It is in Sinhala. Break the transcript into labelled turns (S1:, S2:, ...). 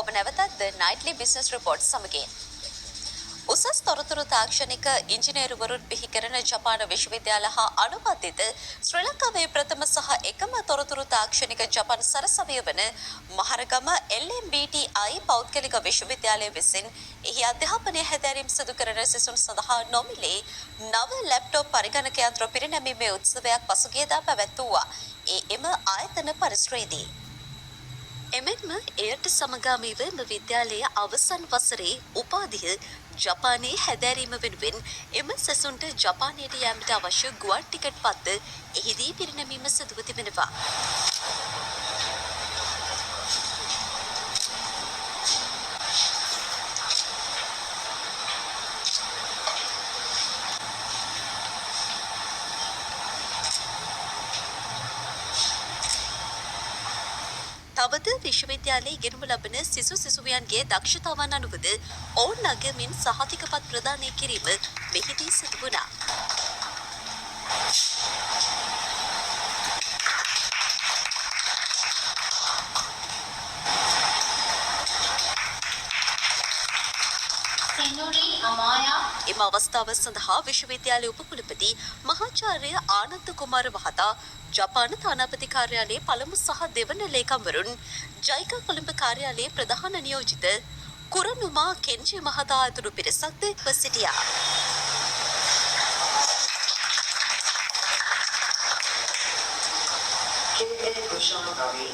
S1: අප නැවතත් ද නයිට්ලි බිස්නස් රිපෝට් සමගින් උසස් තොරතුරු තාක්ෂණික ඉංජිනේරුවරුන් බිහි කරන ජපාන විශ්වවිද්‍යාල හා අනුබද්ධිත ශ්‍රී ලංකාවේ ප්‍රථම සහ එකම තොරතුරු තාක්ෂණික ජපාන් සරසවිය වන මහරගම LMBTI පෞද්ගලික විශ්වවිද්‍යාලය විසින් එහි අධ්‍යාපනය හැදෑරීම් සිදු කරන සිසුන් සඳහා නොමිලේ නව ලැප්ටොප් පරිගණක යන්ත්‍ර පිරිනැමීමේ උත්සවයක් පසුගියදා පැවැත්වුවා. එම ආයතන පරිශ්‍රයේදී එමෙන්ම එයට සමගාමීව එම විද්‍යාලයේ අවසන් වසරේ උපාධිය ජපානයේ හැදෑරීම වෙනුවෙන් එම සැසුන්ට ජපානයට යෑමට අවශ්‍ය ගුවන් ටිකට් පත්ද එහිදී පිරිනැමීම සිදුව තිබෙනවා. තවද විශ්වවිද්‍යාලයේ ඉගෙනුම ලබන සිසු සිසුවියන්ගේ දක්ෂතාවන් අනුවද ඔවුන් නගමින් සහතිකපත් ප්‍රදානය කිරීම මෙහිදී සිදු වුණා. එම අවස්ථාව සඳහා විශ්වවිද්‍යාලයේ උපකුලපති මහාචාර්ය ආනන්ද කුමාර මහතා ජපාන තානාපති කාර්යාලයේ පළමු සහ දෙවන ලේකම්වරුන් ජයිකා කොළඹ කාර්යාලයේ ප්‍රධාන නියෝජිත කුරනුමා කෙන්ජි මහතා ඇතුළු පිරිසක්ද එක්ව සිටියා.
S2: K.A. Kushamagami